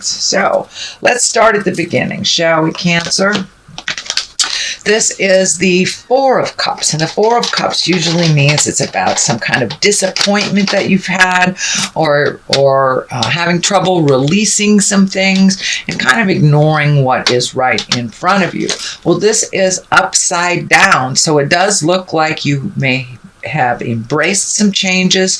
readings. So let's start at the beginning, shall we, Cancer? This is the Four of Cups, and the Four of Cups usually means it's about some kind of disappointment that you've had, or having trouble releasing some things and kind of ignoring what is right in front of you. Well, this is upside down, so it does look like you may have embraced some changes,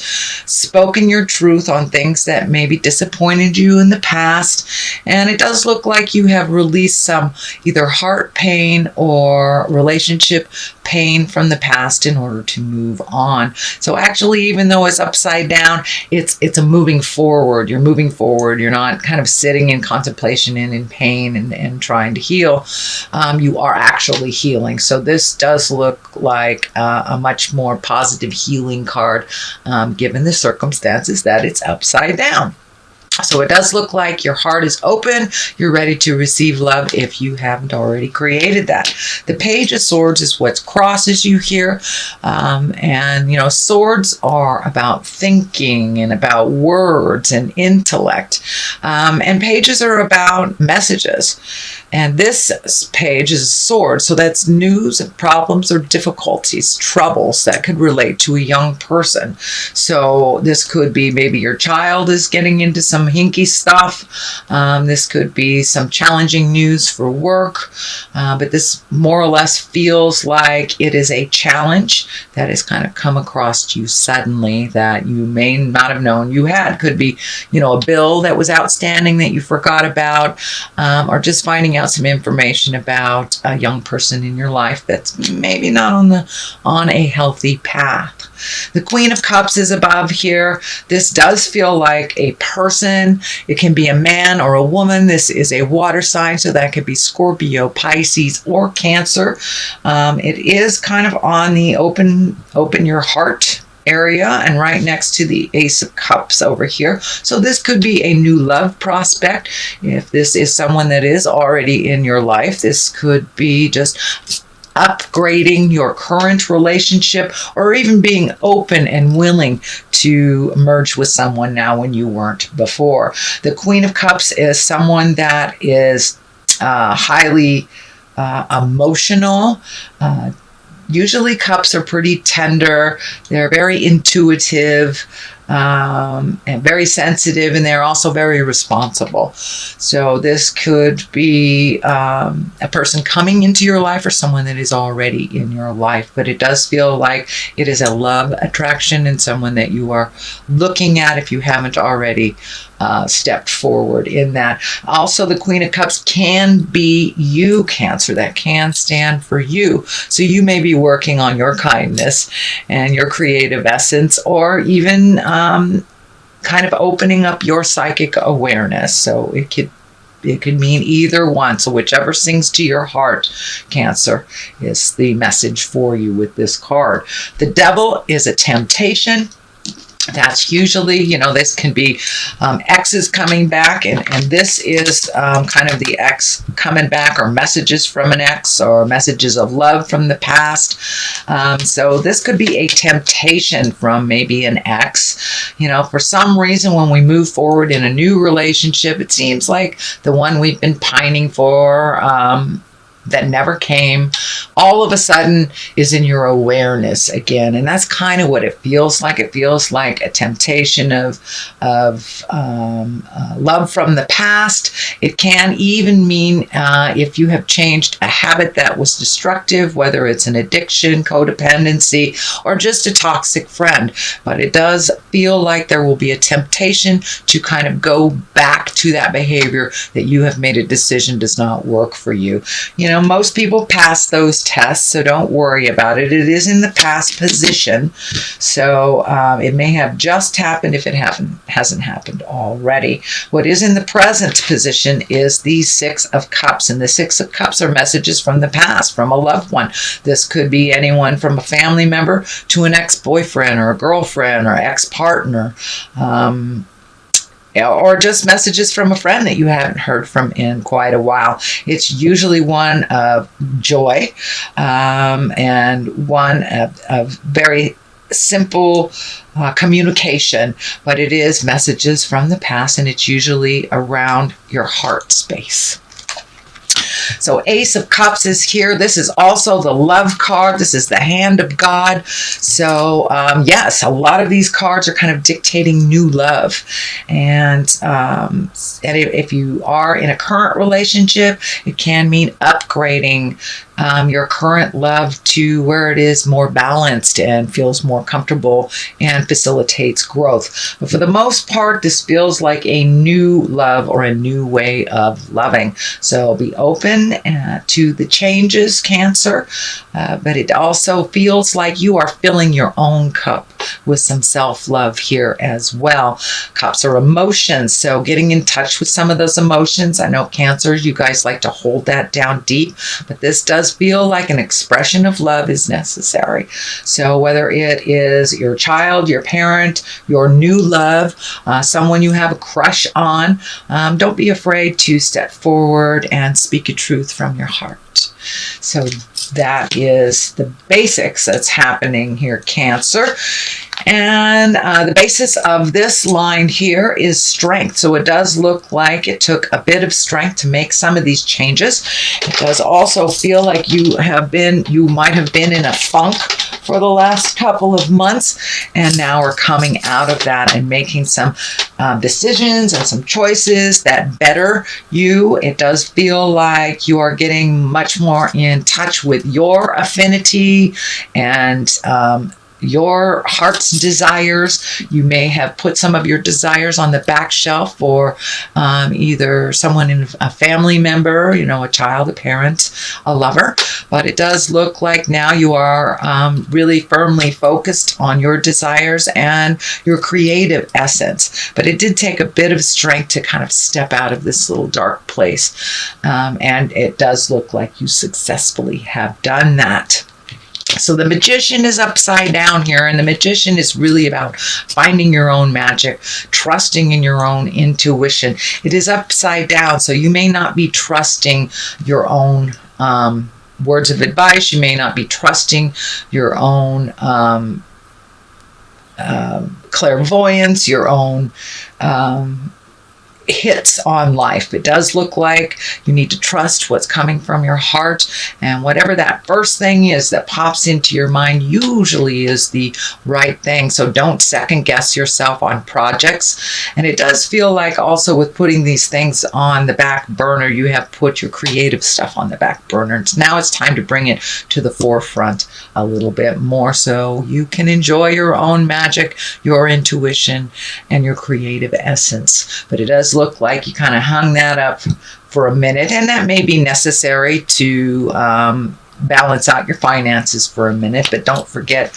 spoken your truth on things that maybe disappointed you in the past, and it does look like you have released some either heart pain or relationship pain from the past in order to move on. So actually, even though it's upside down, it's a moving forward. You're moving forward. You're not kind of sitting in contemplation and in pain and trying to heal. You are actually healing. So this does look like a much more positive healing card, given the circumstances that it's upside down. So it does look like your heart is open. You're ready to receive love if you haven't already created that. The Page of Swords is what crosses you here. And, you know, swords are about thinking and about words and intellect. And pages are about messages. And this page is a sword, so that's news and problems or difficulties, troubles that could relate to a young person. So this could be maybe your child is getting into some hinky stuff. This could be some challenging news for work. But this more or less feels like it is a challenge that has kind of come across you suddenly that you may not have known you had. Could be, you know, a bill that was outstanding that you forgot about, or just finding out some information about a young person in your life that's maybe not on a healthy path. The Queen of Cups is above here. This does feel like a person. It can be a man or a woman. This is a water sign, so that could be Scorpio, Pisces, or Cancer. It is kind of on the open your heart area and right next to the Ace of Cups over here. So this could be a new love prospect. If this is someone that is already in your life, this could be just upgrading your current relationship, or even being open and willing to merge with someone now when you weren't before. The Queen of Cups is someone that is highly emotional. Usually cups are pretty tender. They're very intuitive and very sensitive, and they're also very responsible. So this could be a person coming into your life or someone that is already in your life, but it does feel like it is a love attraction and someone that you are looking at if you haven't already stepped forward in that. Also, the Queen of Cups can be you, Cancer. That can stand for you. So you may be working on your kindness and your creative essence, or even kind of opening up your psychic awareness. So it could mean either one. So whichever sings to your heart, Cancer, is the message for you with this card. The Devil is a temptation. That's usually, you know, this can be exes coming back, and this is kind of the ex coming back, or messages from an ex, or messages of love from the past. So this could be a temptation from maybe an ex. You know, for some reason, when we move forward in a new relationship, it seems like the one we've been pining for, that never came, all of a sudden is in your awareness again. And that's kind of what it feels like. It feels like a temptation of love from the past. It can even mean if you have changed a habit that was destructive, whether it's an addiction, codependency, or just a toxic friend. But it does feel like there will be a temptation to kind of go back to that behavior that you have made a decision does not work for you. You know, most people pass those tests, so don't worry about it. It is in the past position, so it may have just happened if it hasn't happened already. What is in the present position is the Six of Cups, and the Six of Cups are messages from the past, from a loved one. This could be anyone from a family member to an ex-boyfriend or a girlfriend or ex-partner. Or just messages from a friend that you haven't heard from in quite a while. It's usually one of joy and one of very simple communication, but it is messages from the past, and it's usually around your heart space. So Ace of Cups is here. This is also the love card. This is the hand of God. So yes, a lot of these cards are kind of dictating new love. And if you are in a current relationship, it can mean upgrading your current love to where it is more balanced and feels more comfortable and facilitates growth. But for the most part, this feels like a new love or a new way of loving. So be open to the changes, Cancer, but it also feels like you are filling your own cup with some self-love here as well. Cups are emotions, so getting in touch with some of those emotions. I know Cancers, you guys like to hold that down deep, but this does feel like an expression of love is necessary. So whether it is your child, your parent, your new love, someone you have a crush on, don't be afraid to step forward and speak a truth from your heart. So that is the basics that's happening here, Cancer. And the basis of this line here is strength. So it does look like it took a bit of strength to make some of these changes. It does also feel like you might have been in a funk for the last couple of months, and now are coming out of that and making some decisions and some choices that better you. It does feel like you are getting much more in touch with your affinity and your heart's desires. You may have put some of your desires on the back shelf for either someone in a family member, a child, a parent, a lover. But it does look like now you are really firmly focused on your desires and your creative essence. But it did take a bit of strength to kind of step out of this little dark place. And it does look like you successfully have done that. So the Magician is upside down here, and the Magician is really about finding your own magic, trusting in your own intuition. It is upside down, so you may not be trusting your own words of advice. You may not be trusting your own clairvoyance, your own hits on life. It does look like you need to trust what's coming from your heart, and whatever that first thing is that pops into your mind usually is the right thing. So don't second guess yourself on projects. And it does feel like also with putting these things on the back burner, you have put your creative stuff on the back burner. Now it's time to bring it to the forefront a little bit more so you can enjoy your own magic, your intuition, and your creative essence. But it does look like you kind of hung that up for a minute, and that may be necessary to balance out your finances for a minute, but don't forget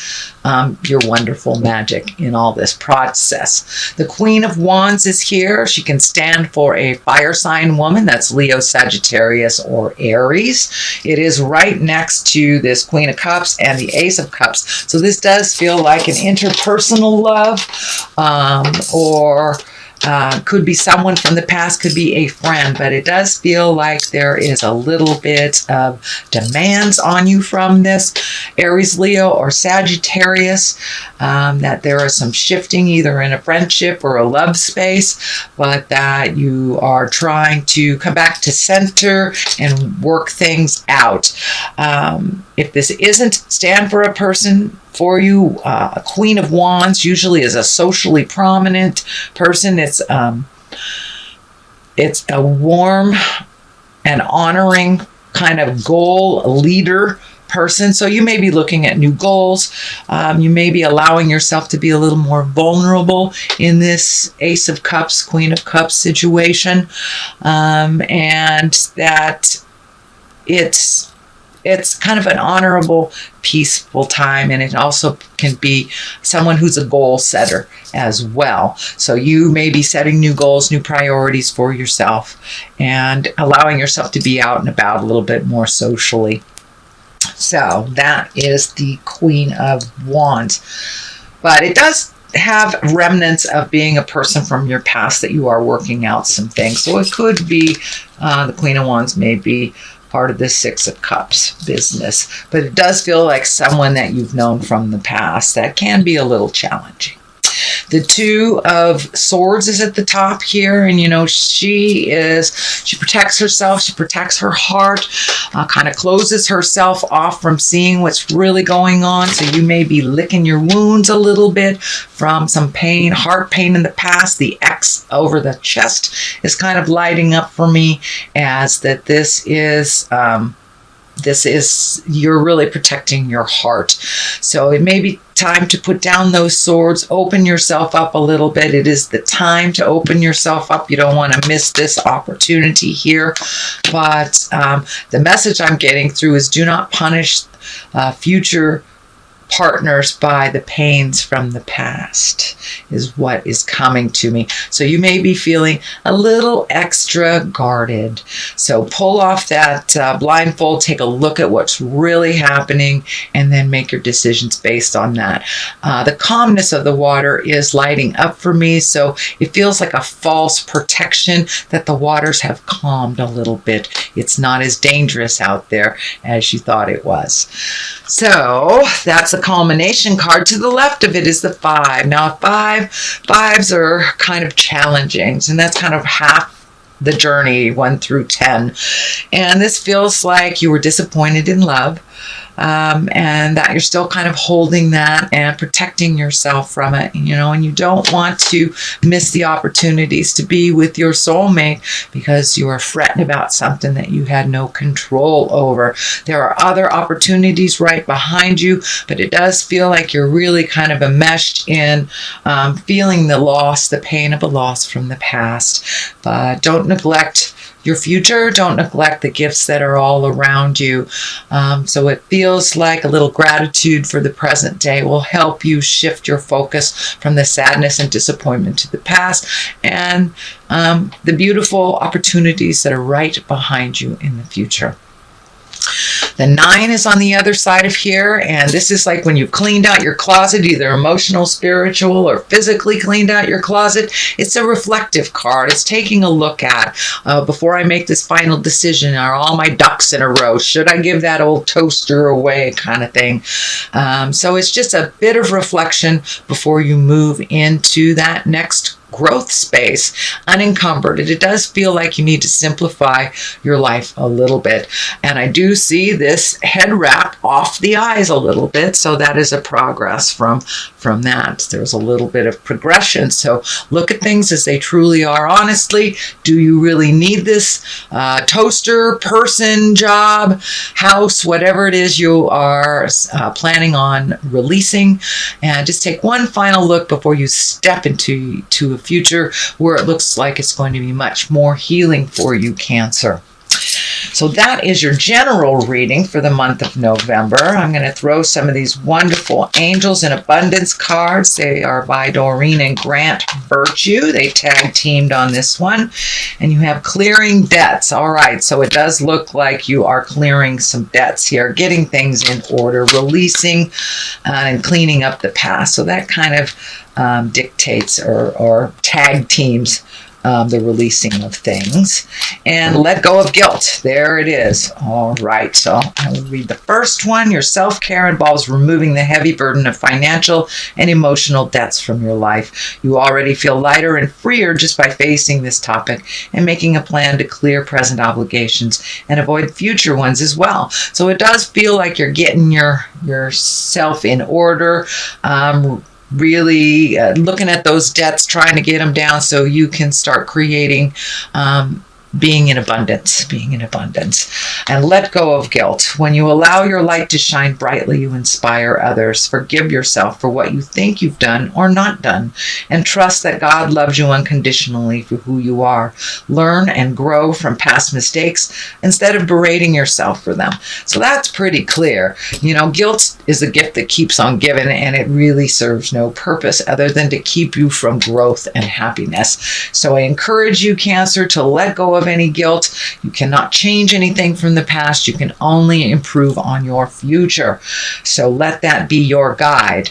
your wonderful magic in all this process. The Queen of Wands is here. She can stand for a fire sign woman. That's Leo, Sagittarius, or Aries. It is right next to this Queen of Cups and the Ace of Cups. So this does feel like an interpersonal love, or could be someone from the past, could be a friend, but it does feel like there is a little bit of demands on you from this Aries, Leo, or Sagittarius, that there is some shifting either in a friendship or a love space, but that you are trying to come back to center and work things out. If this isn't stand for a person for you, a Queen of Wands usually is a socially prominent person. It's a warm and honoring kind of goal leader person. So you may be looking at new goals. You may be allowing yourself to be a little more vulnerable in this Ace of Cups, Queen of Cups situation. And that it's kind of an honorable, peaceful time, and it also can be someone who's a goal setter as well. So you may be setting new goals, new priorities for yourself, and allowing yourself to be out and about a little bit more socially. So that is the Queen of Wands. But it does have remnants of being a person from your past that you are working out some things. So it could be the Queen of Wands may be part of the Six of Cups business. But it does feel like someone that you've known from the past. That can be a little challenging. The Two of Swords is at the top here, and she protects herself, she protects her heart, kind of closes herself off from seeing what's really going on. So you may be licking your wounds a little bit from some pain, heart pain in the past. The X over the chest is kind of lighting up for me as that this is you're really protecting your heart. So it may be time to put down those swords, open yourself up a little bit. It is the time to open yourself up. You don't want to miss this opportunity here. But the message I'm getting through is do not punish future partners by the pains from the past is what is coming to me. So you may be feeling a little extra guarded. So pull off that blindfold, take a look at what's really happening, and then make your decisions based on that. The calmness of the water is lighting up for me, so it feels like a false protection that the waters have calmed a little bit. It's not as dangerous out there as you thought it was. So that's the culmination card. To the left of it is the 5. Now fives are kind of challenging, and that's kind of half the journey, 1 through 10. And this feels like you were disappointed in love, and that you're still kind of holding that and protecting yourself from it, and you don't want to miss the opportunities to be with your soulmate because you are fretting about something that you had no control over. There are other opportunities right behind you, but it does feel like you're really kind of enmeshed in feeling the loss, the pain of a loss from the past. But don't neglect your future. Don't neglect the gifts that are all around you. So it feels like a little gratitude for the present day will help you shift your focus from the sadness and disappointment to the past and the beautiful opportunities that are right behind you in the future. The 9 is on the other side of here, and this is like when you've cleaned out your closet, either emotional, spiritual, or physically cleaned out your closet. It's a reflective card. It's taking a look at, before I make this final decision, are all my ducks in a row? Should I give that old toaster away, kind of thing? So it's just a bit of reflection before you move into that next growth space, unencumbered. It does feel like you need to simplify your life a little bit. And I do see this head wrap off the eyes a little bit. So that is a progress from that. There's a little bit of progression. So look at things as they truly are. Honestly, do you really need this toaster, person, job, house, whatever it is you are planning on releasing? And just take one final look before you step into a future where it looks like it's going to be much more healing for you, Cancer. So that is your general reading for the month of November. I'm going to throw some of these wonderful Angels in Abundance cards. They are by Doreen and Grant Virtue. They tag teamed on this one. And you have clearing debts. All right, so it does look like you are clearing some debts here, getting things in order, releasing and cleaning up the past. So that kind of dictates or tag teams the releasing of things. And let go of guilt. There it is. All right, so I will read the first one. Your self-care involves removing the heavy burden of financial and emotional debts from your life. You already feel lighter and freer just by facing this topic and making a plan to clear present obligations and avoid future ones as well. So it does feel like you're getting yourself in order, really looking at those debts, trying to get them down so you can start creating being in abundance, and let go of guilt. When you allow your light to shine brightly, you inspire others. Forgive yourself for what you think you've done or not done, and trust that God loves you unconditionally for who you are. Learn and grow from past mistakes instead of berating yourself for them. So that's pretty clear. Guilt is a gift that keeps on giving, and it really serves no purpose other than to keep you from growth and happiness. So I encourage you, Cancer, to let go of any guilt. You cannot change anything from the past. You can only improve on your future. So let that be your guide.